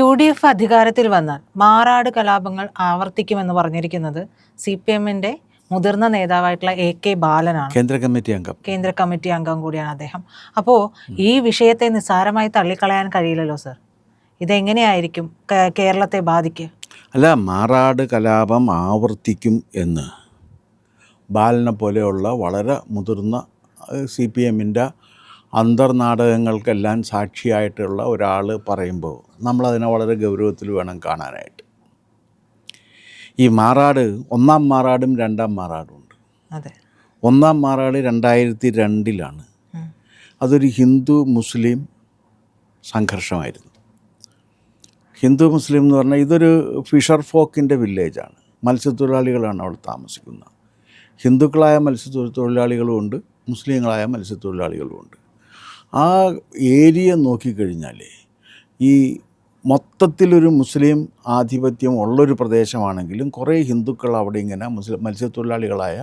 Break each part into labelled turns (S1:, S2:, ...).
S1: UDF അധികാരത്തിൽ വന്നാൽ മാറാട് കലാപങ്ങൾ ആവർത്തിക്കുമെന്ന് പറഞ്ഞിരിക്കുന്നത് CPM-ന്റെ മുതിർന്ന നേതാവായിട്ടുള്ള AK ബാലനാണ്. കേന്ദ്ര കമ്മിറ്റി അംഗം കൂടിയാണ് അദ്ദേഹം. അപ്പോൾ ഈ വിഷയത്തെ നിസ്സാരമായി തള്ളിക്കളയാൻ കഴിയില്ലല്ലോ സർ. ഇതെങ്ങനെയായിരിക്കും കേരളത്തെ ബാധിക്കുക?
S2: അല്ല, മാറാട് കലാപം ആവർത്തിക്കും എന്ന് ബാലനെ പോലെയുള്ള വളരെ മുതിർന്ന CPM-ൻ്റെ അന്തർനാടകങ്ങൾക്കെല്ലാം സാക്ഷിയായിട്ടുള്ള ഒരാൾ പറയുമ്പോൾ നമ്മളതിനെ വളരെ ഗൗരവത്തിൽ വേണം കാണാനായിട്ട്. ഈ മാറാട് ഒന്നാം മാറാടും രണ്ടാം മാറാടും ഉണ്ട്.
S1: അതെ,
S2: ഒന്നാം മാറാട് 2002-ലാണ്. അതൊരു ഹിന്ദു മുസ്ലിം സംഘർഷമായിരുന്നു. ഹിന്ദു മുസ്ലിം എന്ന് പറഞ്ഞാൽ ഇതൊരു ഫിഷർ ഫോക്കിൻ്റെ വില്ലേജാണ്. മത്സ്യത്തൊഴിലാളികളാണ് അവിടെ താമസിക്കുന്നത്. ഹിന്ദുക്കളായ മത്സ്യത്തൊഴിലാളികളുമുണ്ട്, മുസ്ലിങ്ങളായ മത്സ്യത്തൊഴിലാളികളുമുണ്ട്. ആ ഏരിയ നോക്കിക്കഴിഞ്ഞാൽ ഈ മൊത്തത്തിലൊരു മുസ്ലിം ആധിപത്യം ഉള്ളൊരു പ്രദേശമാണെങ്കിലും കുറേ ഹിന്ദുക്കൾ അവിടെ ഇങ്ങനെ മത്സ്യത്തൊഴിലാളികളായ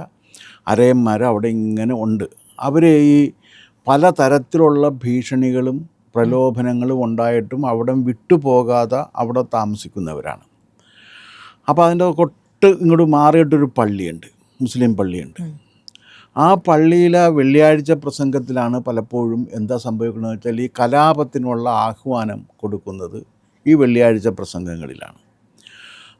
S2: അരയന്മാർ അവിടെ ഇങ്ങനെ ഉണ്ട്. അവർ ഈ പലതരത്തിലുള്ള ഭീഷണികളും പ്രലോഭനങ്ങളും ഉണ്ടായിട്ടും അവിടെ വിട്ടുപോകാതെ അവിടെ താമസിക്കുന്നവരാണ്. അപ്പോൾ അതിൻ്റെ ഇങ്ങോട്ട് മാറിയിട്ടൊരു പള്ളിയുണ്ട്, മുസ്ലിം പള്ളിയുണ്ട്. ആ പള്ളിയിലെ വെള്ളിയാഴ്ച പ്രസംഗത്തിലാണ് പലപ്പോഴും എന്താ സംഭവിക്കുന്നത് വെച്ചാൽ ഈ കലാപത്തിനുള്ള ആഹ്വാനം കൊടുക്കുന്നത് ഈ വെള്ളിയാഴ്ച പ്രസംഗങ്ങളിലാണ്.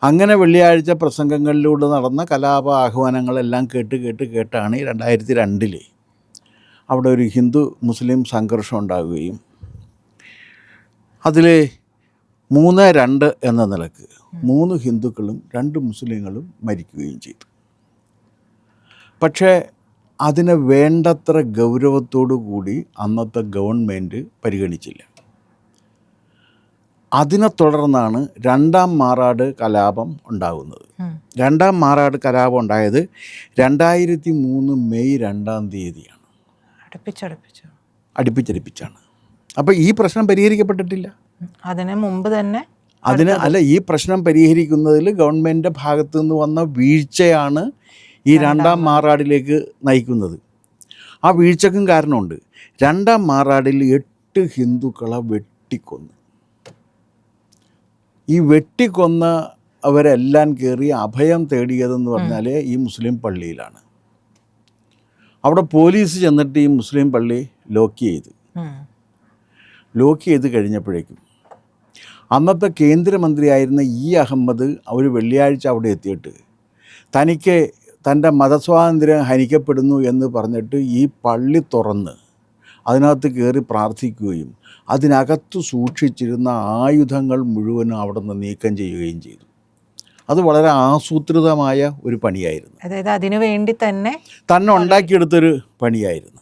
S2: അങ്ങനെ വെള്ളിയാഴ്ച പ്രസംഗങ്ങളിലൂടെ നടന്ന കലാപ ആഹ്വാനങ്ങളെല്ലാം കേട്ടാണ് ഈ 2002 അവിടെ ഒരു ഹിന്ദു മുസ്ലിം സംഘർഷം ഉണ്ടാകുകയും അതിൽ 3-2 എന്ന നിലക്ക് 3 ഹിന്ദുക്കളും 2 മുസ്ലിങ്ങളും മരിക്കുകയും ചെയ്തു. പക്ഷേ അതിനെ വേണ്ടത്ര ഗൗരവത്തോടു കൂടി അന്നത്തെ ഗവൺമെൻറ് പരിഗണിച്ചില്ല. അതിനെ തുടർന്നാണ് രണ്ടാം മാറാട് കലാപം ഉണ്ടാകുന്നത്. രണ്ടാം മാറാട് കലാപം ഉണ്ടായത് 2003 മെയ് 2-ാം തീയതിയാണ്. അടുപ്പിച്ചടുപ്പിച്ചാണ്. അപ്പോൾ ഈ പ്രശ്നം പരിഹരിക്കപ്പെട്ടിട്ടില്ല.
S1: അതിന് മുമ്പ് തന്നെ
S2: ഈ പ്രശ്നം പരിഹരിക്കുന്നതിൽ ഗവൺമെൻറ്റിൻ്റെ ഭാഗത്തു നിന്ന് വന്ന വീഴ്ചയാണ് ഈ രണ്ടാം മാറാടിലേക്ക് നയിക്കുന്നത്. ആ വീഴ്ചക്കും കാരണമുണ്ട്. രണ്ടാം മാറാടിൽ 8 ഹിന്ദുക്കളെ വെട്ടിക്കൊന്നു. ഈ വെട്ടിക്കൊന്ന അവരെല്ലാം കയറി അഭയം തേടിയതെന്ന് പറഞ്ഞാൽ ഈ മുസ്ലിം പള്ളിയിലാണ്. അവിടെ പോലീസ് ചെന്നിട്ട് ഈ മുസ്ലിം പള്ളി ലോക്ക് ചെയ്ത് കഴിഞ്ഞപ്പോഴേക്കും അന്നത്തെ കേന്ദ്രമന്ത്രിയായിരുന്ന അഹമ്മദ് ഒരു വെള്ളിയാഴ്ച അവിടെ എത്തിയിട്ട് തനിക്ക് തൻ്റെ മതസ്വാതന്ത്ര്യം ഹനിക്കപ്പെടുന്നു എന്ന് പറഞ്ഞിട്ട് ഈ പള്ളി തുറന്ന് അതിനകത്ത് കയറി പ്രാർത്ഥിക്കുകയും അതിനകത്ത് സൂക്ഷിച്ചിരുന്ന ആയുധങ്ങൾ മുഴുവനും അവിടെ നിന്ന് നീക്കം ചെയ്യുകയും ചെയ്തു. അത് വളരെ ആസൂത്രിതമായ ഒരു പണിയായിരുന്നു.
S1: അതായത് അതിനു വേണ്ടി തന്നെ
S2: ഉണ്ടാക്കിയെടുത്തൊരു പണിയായിരുന്നു.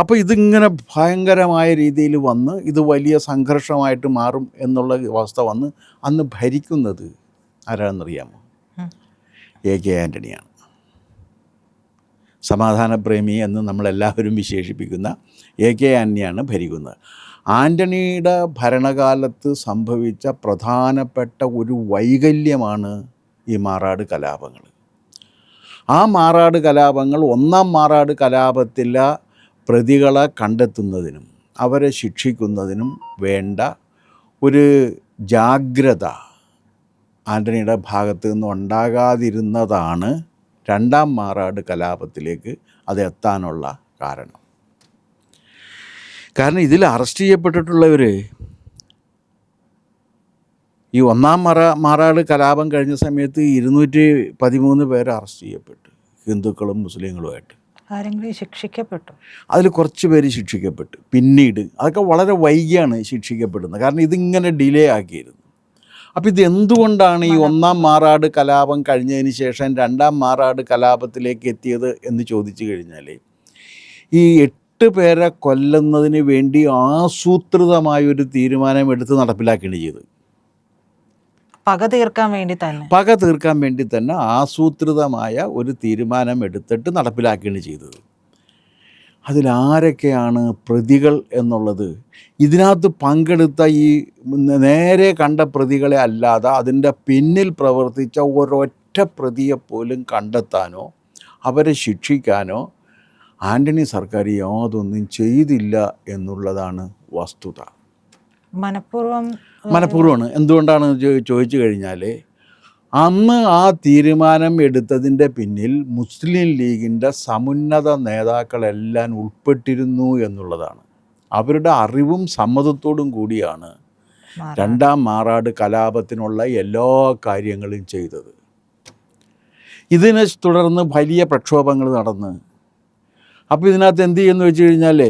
S2: അപ്പോൾ ഇതിങ്ങനെ ഭയങ്കരമായ രീതിയിൽ വന്ന് ഇത് വലിയ സംഘർഷമായിട്ട് മാറും എന്നുള്ള അവസ്ഥ വന്ന് അന്ന് ഭരിക്കുന്നത് ആരാണെന്നറിയാമോ? AK ആൻ്റണിയാണ്. സമാധാനപ്രേമി എന്ന് നമ്മളെല്ലാവരും വിശേഷിപ്പിക്കുന്ന AK ആൻ്റണിയാണ് ഭരിക്കുന്നത്. ആൻ്റണിയുടെ ഭരണകാലത്ത് സംഭവിച്ച പ്രധാനപ്പെട്ട ഒരു വൈകല്യമാണ് ഈ മാറാട് കലാപങ്ങൾ. ആ മാറാട് കലാപങ്ങൾ ഒന്നാം മാറാട് കലാപത്തിലെ പ്രതികളെ കണ്ടെത്തുന്നതിനും അവരെ ശിക്ഷിക്കുന്നതിനും വേണ്ട ഒരു ജാഗ്രത ആൻ്റണിയുടെ ഭാഗത്ത് നിന്ന് ഉണ്ടാകാതിരുന്നതാണ് രണ്ടാം മാറാട് കലാപത്തിലേക്ക് അത് എത്താനുള്ള കാരണം. ഇതിൽ അറസ്റ്റ് ചെയ്യപ്പെട്ടിട്ടുള്ളവർ ഈ ഒന്നാം മാറാട് കലാപം കഴിഞ്ഞ സമയത്ത് 213 പേര് അറസ്റ്റ് ചെയ്യപ്പെട്ടു, ഹിന്ദുക്കളും മുസ്ലിങ്ങളുമായിട്ട്.
S1: ശിക്ഷിക്കപ്പെട്ടു.
S2: അതിൽ കുറച്ച് പേര് ശിക്ഷിക്കപ്പെട്ടു. പിന്നീട് അതൊക്കെ വളരെ വൈകിയാണ് ശിക്ഷിക്കപ്പെടുന്നത്. കാരണം ഇതിങ്ങനെ ഡിലേ ആക്കിയിരുന്നു. അപ്പോൾ ഇത് എന്തുകൊണ്ടാണ് ഈ ഒന്നാം മാറാട് കലാപം കഴിഞ്ഞതിന് ശേഷം രണ്ടാം മാറാട് കലാപത്തിലേക്ക് എത്തിയത് എന്ന് ചോദിച്ചു കഴിഞ്ഞാൽ ഈ 8 പേരെ കൊല്ലുന്നതിന് വേണ്ടി ആസൂത്രിതമായൊരു തീരുമാനം എടുത്ത് നടപ്പിലാക്കുകയാണ് ചെയ്തത്.
S1: പക തീർക്കാൻ വേണ്ടി തന്നെ
S2: ആസൂത്രിതമായ ഒരു തീരുമാനം എടുത്തിട്ട് നടപ്പിലാക്കുകയാണ് ചെയ്തത്. അതിലാരൊക്കെയാണ് പ്രതികൾ എന്നുള്ളത് ഇതിനകത്ത് പങ്കെടുത്ത ഈ നേരെ കണ്ട പ്രതികളെ അല്ലാതെ അതിൻ്റെ പിന്നിൽ പ്രവർത്തിച്ച ഒരൊറ്റ പ്രതിയെപ്പോലും കണ്ടെത്താനോ അവരെ ശിക്ഷിക്കാനോ ആൻ്റണി സർക്കാർ യാതൊന്നും ചെയ്തില്ല എന്നുള്ളതാണ് വസ്തുത. മനഃപൂർവ്വമാണ്. എന്തുകൊണ്ടാണ് ചോദിച്ചു കഴിഞ്ഞാൽ, അന്ന് ആ തീരുമാനം എടുത്തതിൻ്റെ പിന്നിൽ മുസ്ലിം ലീഗിൻ്റെ സമുന്നത നേതാക്കളെല്ലാം ഉൾപ്പെട്ടിരുന്നു എന്നുള്ളതാണ്. അവരുടെ അറിവും സമ്മതത്തോടും കൂടിയാണ് രണ്ടാം മാറാട് കലാപത്തിനുള്ള എല്ലാ കാര്യങ്ങളും ചെയ്തത്. ഇതിനെ തുടർന്ന് വലിയ പ്രക്ഷോഭങ്ങൾ നടന്ന്, അപ്പോൾ ഇതിനകത്ത് എന്ത് ചെയ്യുമെന്ന് വെച്ച് കഴിഞ്ഞാൽ,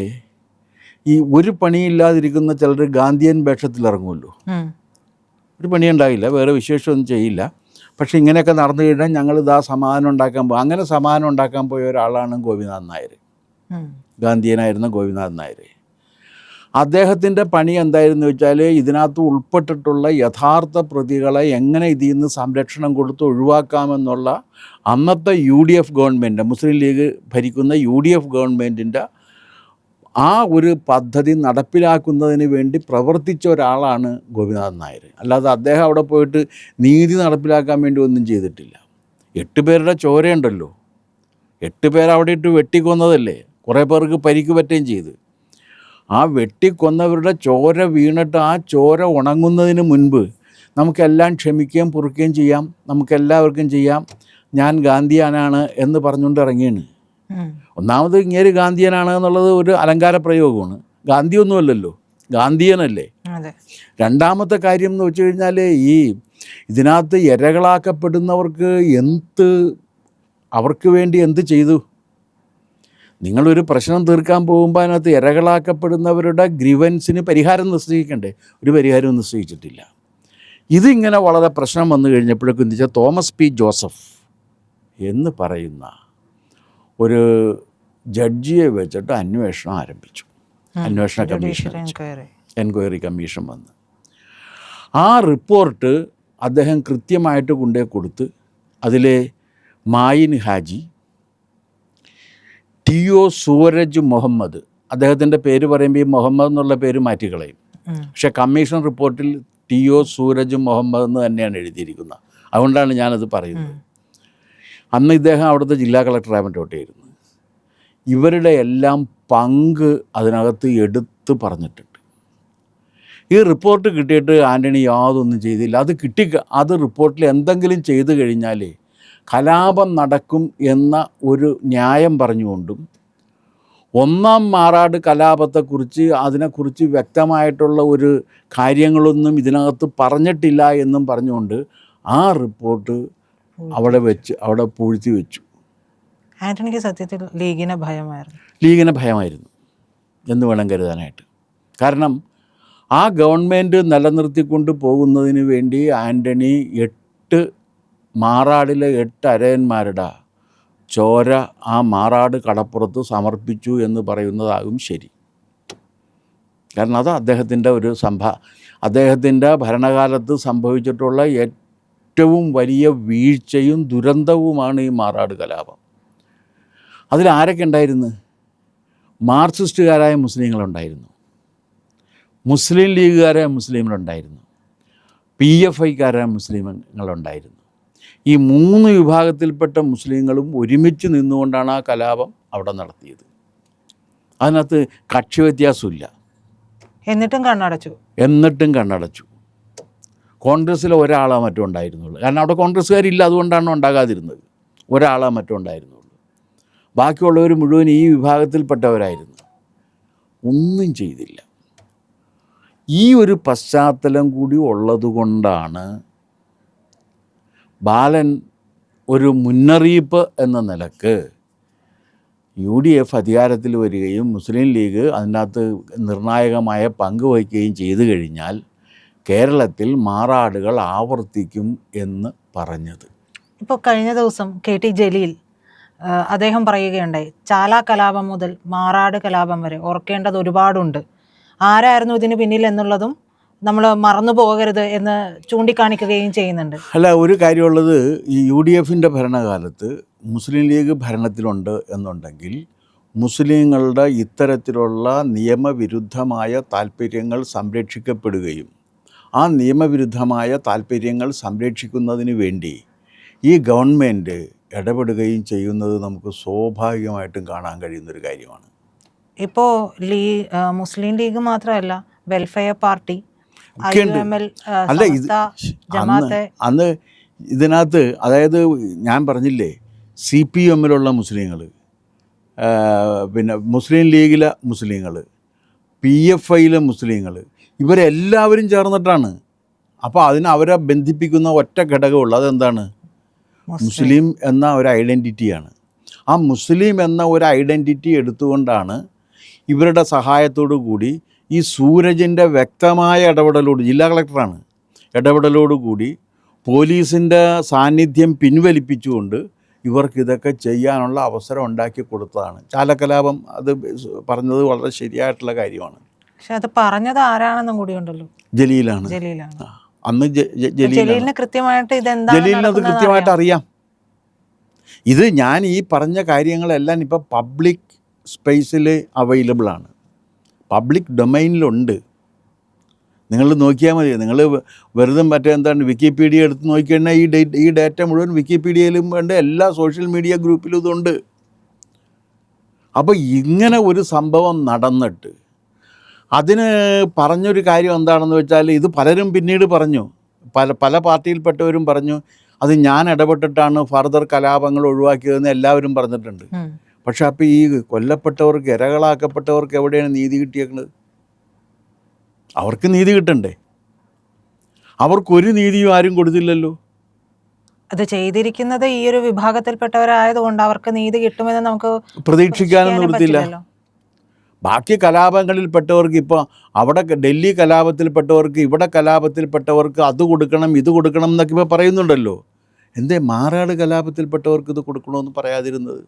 S2: ഈ ഒരു പണിയില്ലാതിരിക്കുന്ന ചിലർ ഗാന്ധിയൻ വേഷത്തിലിറങ്ങുമല്ലോ. ഒരു പണിയുണ്ടാകില്ല, വേറെ വിശേഷമൊന്നും ചെയ്യില്ല, പക്ഷേ ഇങ്ങനെയൊക്കെ നടന്നു കഴിഞ്ഞാൽ ഞങ്ങളിതാ സമാധാനം ഉണ്ടാക്കാൻ പോകും. അങ്ങനെ സമാധാനം ഉണ്ടാക്കാൻ പോയ ഒരാളാണ് ഗോപിനാഥൻ നായർ, ഗാന്ധിയനായിരുന്ന ഗോപിനാഥൻ നായർ. അദ്ദേഹത്തിൻ്റെ പണി എന്തായിരുന്നു വെച്ചാൽ, ഇതിനകത്ത് ഉൾപ്പെട്ടിട്ടുള്ള യഥാർത്ഥ പ്രതികളെ എങ്ങനെ ഇതിൽ നിന്ന് സംരക്ഷണം കൊടുത്ത് ഒഴിവാക്കാമെന്നുള്ള അന്നത്തെ UDF ഗവൺമെൻറ്, മുസ്ലിം ലീഗ് ഭരിക്കുന്ന UDF ഗവൺമെൻറ്റിൻ്റെ ആ ഒരു പദ്ധതി നടപ്പിലാക്കുന്നതിന് വേണ്ടി പ്രവർത്തിച്ച ഒരാളാണ് ഗോപിനാഥൻ നായർ. അല്ലാതെ അദ്ദേഹം അവിടെ പോയിട്ട് നീതി നടപ്പിലാക്കാൻ വേണ്ടി ഒന്നും ചെയ്തിട്ടില്ല. 8 പേരുടെ ചോരയുണ്ടല്ലോ, 8 പേർ അവിടെ ഇട്ട് വെട്ടിക്കൊന്നതല്ലേ, കുറേ പേർക്ക് പരിക്ക് പറ്റുകയും ചെയ്ത്. ആ വെട്ടിക്കൊന്നവരുടെ ചോര വീണിട്ട് ആ ചോര ഉണങ്ങുന്നതിന് മുൻപ് നമുക്കെല്ലാം ക്ഷമിക്കുകയും പൊറുക്കുകയും ചെയ്യാം, നമുക്കെല്ലാവർക്കും ചെയ്യാം, ഞാൻ ഗാന്ധിയനാണ് എന്ന് പറഞ്ഞുകൊണ്ട് ഇറങ്ങിയാണ്. ഒന്നാമത് ഇങ്ങേര് ഗാന്ധിയനാണ് എന്നുള്ളത് ഒരു അലങ്കാര പ്രയോഗമാണ്. ഗാന്ധിയൊന്നുമല്ലല്ലോ, ഗാന്ധിയനല്ലേ. രണ്ടാമത്തെ കാര്യം എന്ന് വെച്ച് കഴിഞ്ഞാൽ, ഈ ഇതിനകത്ത് ഇരകളാക്കപ്പെടുന്നവർക്ക് അവർക്ക് വേണ്ടി എന്ത് ചെയ്തു? നിങ്ങളൊരു പ്രശ്നം തീർക്കാൻ പോകുമ്പോൾ അതിനകത്ത് ഇരകളാക്കപ്പെടുന്നവരുടെ ഗ്രീവൻസിന് പരിഹാരം നിശ്ചയിക്കണ്ടേ? ഒരു പരിഹാരവും നിശ്ചയിച്ചിട്ടില്ല. ഇതിങ്ങനെ വളരെ പ്രശ്നം വന്നു കഴിഞ്ഞപ്പോഴേക്കും എന്ന് വെച്ചാൽ, തോമസ് P. ജോസഫ് എന്ന് പറയുന്ന ഒരു ജഡ്ജിയെ വെച്ചിട്ട് അന്വേഷണം ആരംഭിച്ചു. അന്വേഷണ കമ്മീഷൻ, എൻക്വയറി കമ്മീഷൻ വന്ന് ആ റിപ്പോർട്ട് അദ്ദേഹം കൃത്യമായിട്ട് കൊണ്ടേ കൊടുത്ത്, അതിലെ മായിൻ ഹാജി, TO സൂരജ് മുഹമ്മദ്, അദ്ദേഹത്തിൻ്റെ പേര് പറയുമ്പോൾ ഈ മുഹമ്മദ് എന്നുള്ള പേര് മാറ്റിക്കളയും, പക്ഷേ കമ്മീഷൻ റിപ്പോർട്ടിൽ TO സൂരജ് മുഹമ്മദ് എന്ന് തന്നെയാണ് എഴുതിയിരിക്കുന്നത്. അതുകൊണ്ടാണ് ഞാനത് പറയുന്നത്. അന്ന് ഇദ്ദേഹം അവിടുത്തെ ജില്ലാ കളക്ടറായിട്ടായിരുന്നു. ഇവരുടെ എല്ലാം പങ്ക് അതിനകത്ത് എടുത്ത് പറഞ്ഞിട്ടുണ്ട്. ഈ റിപ്പോർട്ട് കിട്ടിയിട്ട് ആൻ്റണി യാതൊന്നും ചെയ്തില്ല. അത് റിപ്പോർട്ടിൽ എന്തെങ്കിലും ചെയ്തു കഴിഞ്ഞാൽ കലാപം നടക്കും എന്ന ഒരു ന്യായം പറഞ്ഞുകൊണ്ടും, ഒന്നാം മാറാട് കലാപത്തെക്കുറിച്ച് അതിനെക്കുറിച്ച് വ്യക്തമായിട്ടുള്ള ഒരു കാര്യങ്ങളൊന്നും ഇതിനകത്ത് പറഞ്ഞിട്ടില്ല എന്നും പറഞ്ഞുകൊണ്ട് ആ റിപ്പോർട്ട് അവിടെ പൂഴ്ത്തി വെച്ചു.
S1: ആന്റണിക്ക് സത്യത്തിൽ ലീഗിനെ
S2: ഭയമായിരുന്നു എന്ന് വേണം കരുതാനായിട്ട്. കാരണം ആ ഗവൺമെൻറ് നിലനിർത്തിക്കൊണ്ട് പോകുന്നതിന് വേണ്ടി ആൻ്റണി 8 മാറാടിലെ 8 അരയന്മാരുടെ ചോര ആ മാറാട് കടപ്പുറത്ത് സമർപ്പിച്ചു എന്ന് പറയുന്നതാകും ശരി. കാരണം അത് അദ്ദേഹത്തിൻ്റെ അദ്ദേഹത്തിൻ്റെ ഭരണകാലത്ത് സംഭവിച്ചിട്ടുള്ള ഏറ്റവും വലിയ വീഴ്ചയും ദുരന്തവുമാണ് ഈ മാറാട് കലാപം. അതിലാരൊക്കെ ഉണ്ടായിരുന്നു? മാർക്സിസ്റ്റുകാരായ മുസ്ലിങ്ങളുണ്ടായിരുന്നു, മുസ്ലിം ലീഗുകാരായ മുസ്ലിങ്ങളുണ്ടായിരുന്നു, PFIക്കാരായ മുസ്ലിങ്ങളുണ്ടായിരുന്നു. ഈ 3 വിഭാഗത്തിൽപ്പെട്ട മുസ്ലിങ്ങളും ഒരുമിച്ച് നിന്നുകൊണ്ടാണ് ആ കലാപം അവിടെ നടത്തിയത്. അതിനകത്ത് കക്ഷി വ്യത്യാസമില്ല. എന്നിട്ടും കണ്ണടച്ചു. കോൺഗ്രസ്സിലെ ഒരാളാ മറ്റും ഉണ്ടായിരുന്നുള്ളൂ. കാരണം അവിടെ കോൺഗ്രസ്സുകാരില്ല, അതുകൊണ്ടാണ് ഉണ്ടാകാതിരുന്നത്. ഒരാളാ മറ്റും ഉണ്ടായിരുന്നുള്ളൂ. ബാക്കിയുള്ളവർ മുഴുവൻ ഈ വിഭാഗത്തിൽപ്പെട്ടവരായിരുന്നു. ഒന്നും ചെയ്തില്ല. ഈ ഒരു പശ്ചാത്തലം കൂടി ഉള്ളതുകൊണ്ടാണ് ബാലൻ ഒരു മുന്നറിയിപ്പ് എന്ന നിലക്ക് UDF അധികാരത്തിൽ വരികയും മുസ്ലിം ലീഗ് അതിനകത്ത് നിർണായകമായ പങ്ക് വഹിക്കുകയും ചെയ്തു കഴിഞ്ഞാൽ കേരളത്തിൽ മാറാടുകൾ ആവർത്തിക്കും എന്ന് പറഞ്ഞത്.
S1: ഇപ്പോൾ കഴിഞ്ഞ ദിവസം KT ജലീൽ അദ്ദേഹം പറയുകയുണ്ടായി, ചാല കലാപം മുതൽ മാറാട് കലാപം വരെ ഓർക്കേണ്ടത് ഒരുപാടുണ്ട്, ആരായിരുന്നു ഇതിന് പിന്നിൽ എന്നുള്ളതും നമ്മൾ മറന്നു പോകരുത് എന്ന് ചൂണ്ടിക്കാണിക്കുകയും ചെയ്യുന്നുണ്ട്.
S2: അല്ല, ഒരു കാര്യമുള്ളത്, ഈ UDFൻ്റെ ഭരണകാലത്ത് മുസ്ലിം ലീഗ് ഭരണത്തിലുണ്ട് എന്നുണ്ടെങ്കിൽ മുസ്ലിങ്ങളുടെ ഇത്തരത്തിലുള്ള നിയമവിരുദ്ധമായ താല്പര്യങ്ങൾ സംരക്ഷിക്കപ്പെടുകയും ആ നിയമവിരുദ്ധമായ താല്പര്യങ്ങൾ സംരക്ഷിക്കുന്നതിന് വേണ്ടി ഈ ഗവൺമെൻറ് ഇടപെടുകയും ചെയ്യുന്നത് നമുക്ക് സ്വാഭാവികമായിട്ടും കാണാൻ കഴിയുന്നൊരു കാര്യമാണ്.
S1: ഇപ്പോൾ മുസ്ലിം ലീഗ് മാത്രമല്ല, വെൽഫെയർ പാർട്ടി,
S2: ഒക്കെയുണ്ട്.
S1: IUML,
S2: അല്ല ഇത്
S1: സമസ്ത, ജമാഅത്തെ.
S2: അന്ന് ഇതിനകത്ത് അതായത് ഞാൻ പറഞ്ഞില്ലേ, CPM-ലുള്ള മുസ്ലിങ്ങൾ, പിന്നെ മുസ്ലിം ലീഗിലെ മുസ്ലിങ്ങൾ, PFI-യിലെ മുസ്ലിങ്ങൾ, ഇവരെല്ലാവരും ചേർന്നിട്ടാണ്. അപ്പോൾ അവരെ ബന്ധിപ്പിക്കുന്ന ഒറ്റ ഘടകമുള്ളൂ, അതെന്താണ്? മുസ്ലിം എന്ന ഒരു ഐഡൻറ്റിറ്റിയാണ്. ആ മുസ്ലിം എന്ന ഒരു ഐഡൻറ്റിറ്റി എടുത്തുകൊണ്ടാണ് ഇവരുടെ സഹായത്തോടു കൂടി ഈ സൂരജിൻ്റെ വ്യക്തമായ ഇടപെടലോട്, ജില്ലാ കളക്ടറാണ്, ഇടപെടലോടുകൂടി പോലീസിൻ്റെ സാന്നിധ്യം പിൻവലിപ്പിച്ചുകൊണ്ട് ഇവർക്കിതൊക്കെ ചെയ്യാനുള്ള അവസരം ഉണ്ടാക്കി കൊടുത്തതാണ്. ചാലക്കലാപം അത് പറഞ്ഞത് വളരെ ശരിയായിട്ടുള്ള കാര്യമാണ്.
S1: പക്ഷെ അത് പറഞ്ഞത് ആരാണെന്നും കൂടി ഉണ്ടല്ലോ.
S2: ജലീലാണ്. അന്ന്
S1: ജലീലിന് കൃത്യമായിട്ട്
S2: ജലീലിന് അത് കൃത്യമായിട്ട് അറിയാം. ഇത് ഞാൻ ഈ പറഞ്ഞ കാര്യങ്ങളെല്ലാം ഇപ്പം പബ്ലിക് സ്പേസിൽ അവൈലബിൾ ആണ്, പബ്ലിക് ഡൊമൈനിലുണ്ട്. നിങ്ങൾ നോക്കിയാൽ മതി. നിങ്ങൾ വെറുതെ എന്താണ് വിക്കിപീഡിയ എടുത്ത് നോക്കിക്കഴിഞ്ഞാൽ ഈ ഡേറ്റ മുഴുവൻ വിക്കിപീഡിയയിലും ഉണ്ട്, എല്ലാ സോഷ്യൽ മീഡിയ ഗ്രൂപ്പിലും ഇതുണ്ട്. അപ്പോൾ ഇങ്ങനെ ഒരു സംഭവം നടന്നിട്ട് അതിന് പറഞ്ഞൊരു കാര്യം എന്താണെന്ന് വെച്ചാൽ, ഇത് പലരും പിന്നീട് പറഞ്ഞു, പല പാർട്ടിയിൽപ്പെട്ടവരും പറഞ്ഞു അത് ഞാൻ ഇടപെട്ടിട്ടാണ് ഫർദർ കലാപങ്ങൾ ഒഴിവാക്കിയതെന്ന് എല്ലാവരും പറഞ്ഞിട്ടുണ്ട്. പക്ഷെ അപ്പോൾ ഈ കൊല്ലപ്പെട്ടവർക്ക്, ഇരകളാക്കപ്പെട്ടവർക്ക് എവിടെയാണ് നീതി കിട്ടിയേക്കുന്നത്? അവർക്ക് നീതി കിട്ടണ്ടേ? അവർക്കൊരു നീതിയും ആരും കൊടുത്തില്ലല്ലോ.
S1: അത് ചെയ്തിരിക്കുന്നത് ഈ ഒരു വിഭാഗത്തിൽപ്പെട്ടവരായതുകൊണ്ട് അവർക്ക് നീതി കിട്ടുമെന്ന് നമുക്ക്
S2: പ്രതീക്ഷിക്കാനും നിർത്തില്ല. ബാക്കി കലാപങ്ങളിൽപ്പെട്ടവർക്ക് ഇപ്പോൾ അവിടെ ഡൽഹി കലാപത്തിൽപ്പെട്ടവർക്ക്, ഇവിടെ കലാപത്തിൽപ്പെട്ടവർക്ക് അത് കൊടുക്കണം ഇത് കൊടുക്കണം എന്നൊക്കെ ഇപ്പോൾ പറയുന്നുണ്ടല്ലോ. എന്തേ മാറാട് കലാപത്തിൽപ്പെട്ടവർക്ക് ഇത് കൊടുക്കണമെന്ന് പറയാതിരുന്നത്?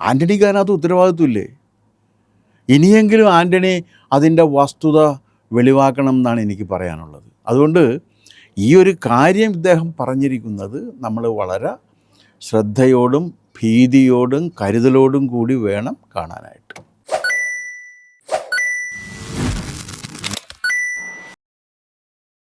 S2: ആൻ്റണിക്ക് അതിനകത്ത് ഉത്തരവാദിത്വമില്ലേ? ഇനിയെങ്കിലും ആൻ്റണി അതിൻ്റെ വസ്തുത വെളിവാക്കണം എന്നാണ് എനിക്ക് പറയാനുള്ളത്. അതുകൊണ്ട് ഈ ഒരു കാര്യം ഇദ്ദേഹം പറഞ്ഞിരിക്കുന്നത് നമ്മൾ വളരെ ശ്രദ്ധയോടും ഭീതിയോടും കരുതലോടും കൂടി വേണം കാണാനായിട്ട്.